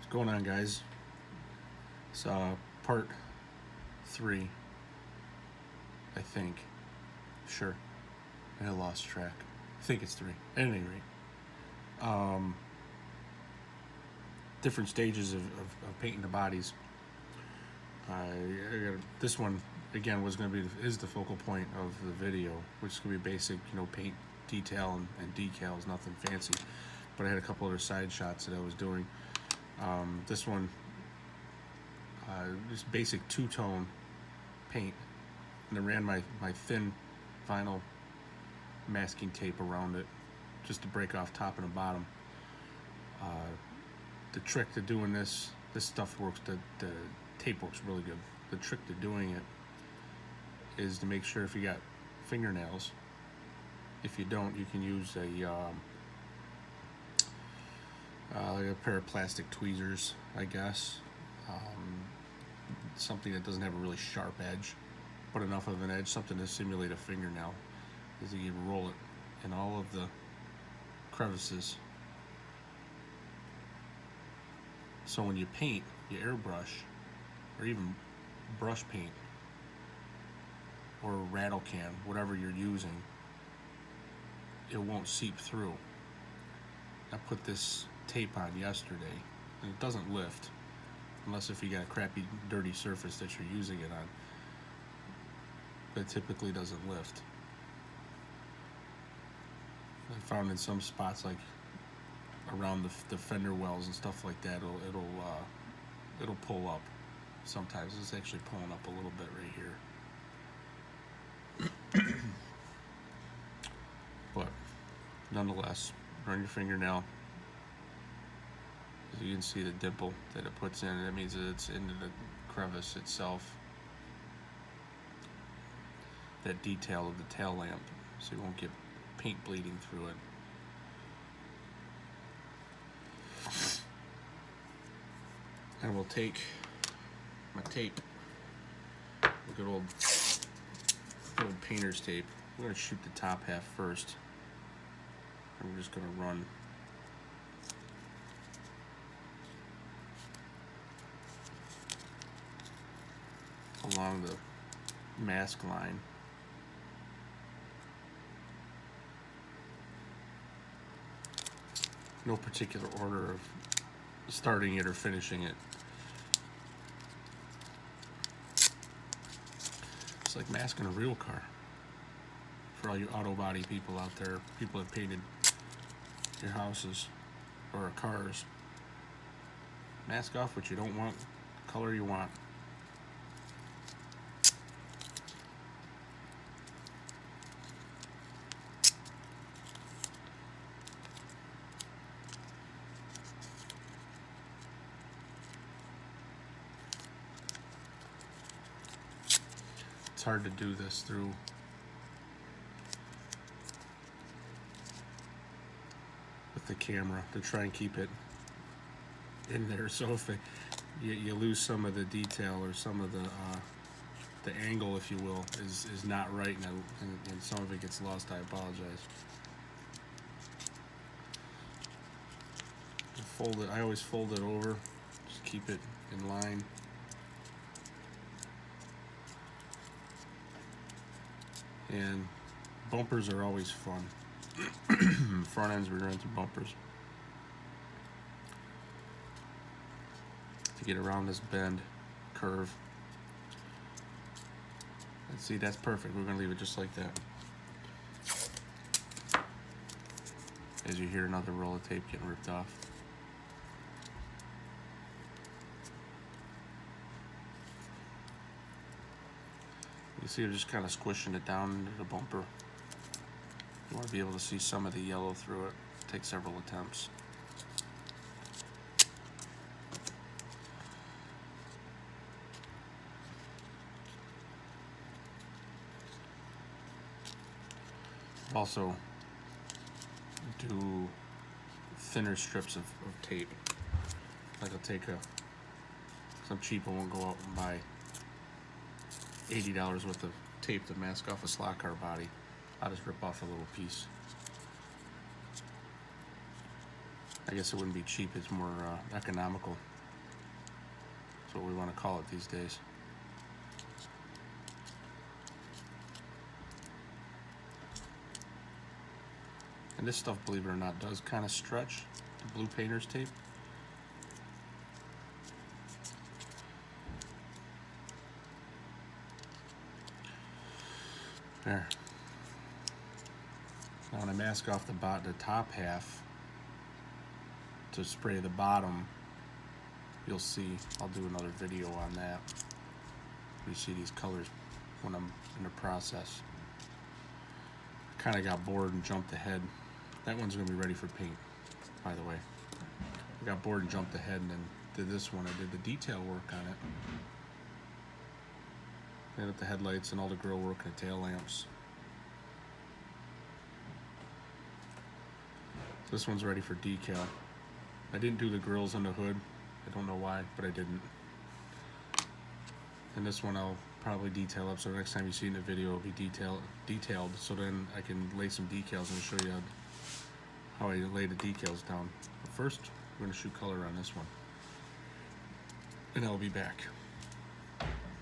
What's going on, guys? It's part 3, I think. Sure. I lost track. I think it's 3. At any rate. Different stages of painting the bodies. This one, again, is the focal point of the video, which is going to be basic, paint detail and decals, nothing fancy. But I had a couple other side shots that I was doing. This one, just basic two-tone paint, and I ran my thin vinyl masking tape around it just to break off top and the bottom. The trick to doing this stuff works, the tape works really good. The trick to doing it is to make sure if you got fingernails. If you don't, you can use like a pair of plastic tweezers, I guess. Something that doesn't have a really sharp edge, but enough of an edge, something to simulate a fingernail, is that you roll it in all of the crevices. So when you paint, you airbrush, or even brush paint, or a rattle can, whatever you're using, it won't seep through. I put this tape on yesterday, and it doesn't lift, unless if you got a crappy, dirty surface that you're using it on. But it typically doesn't lift. I found in some spots, like around the fender wells and stuff like that, it'll pull up. Sometimes it's actually pulling up a little bit right here. But nonetheless, run your fingernail. As you can see the dimple that it puts in, that means that it's into the crevice itself. That detail of the tail lamp, so you won't get paint bleeding through it. And we'll take my tape, a good old painter's tape. I'm going to shoot the top half first. I'm just going to run along the mask line. No particular order of starting it or finishing it. It's like masking a real car. For all you auto body people out there, people that painted your houses or cars. Mask off what you don't want, color you want. It's hard to do this through with the camera to try and keep it in there. So if you lose some of the detail or some of the angle, if you will, is not right, and some of it gets lost, I apologize. I always fold it over, just keep it in line. And bumpers are always fun. Front ends, rear ends, and bumpers. To get around this bend, curve. And see, that's perfect. We're going to leave it just like that. As you hear another roll of tape getting ripped off. You see, I'm just kind of squishing it down into the bumper. You want to be able to see some of the yellow through it. Take several attempts. Also, do thinner strips of tape. Like I'll take some cheap, I won't go out and buy $80 worth of tape to mask off a slot car body. I'll just rip off a little piece. I guess it wouldn't be cheap, it's more economical. what we want to call it these days. And this stuff, believe it or not, does kind of stretch, the blue painter's tape. There. Now when I mask off the top half to spray the bottom, you'll see, I'll do another video on that. You see these colors when I'm in the process. I kind of got bored and jumped ahead. That one's going to be ready for paint, by the way. I got bored and jumped ahead and then did this one. I did the detail work on it. Cleaned up the headlights and all the grill work and the tail lamps. This one's ready for decal. I didn't do the grills on the hood. I don't know why, but I didn't. And this one I'll probably detail up, so next time you see it in the video it'll be detailed, so then I can lay some decals and show you how I lay the decals down. But first, we're going to shoot color on this one. And I'll be back.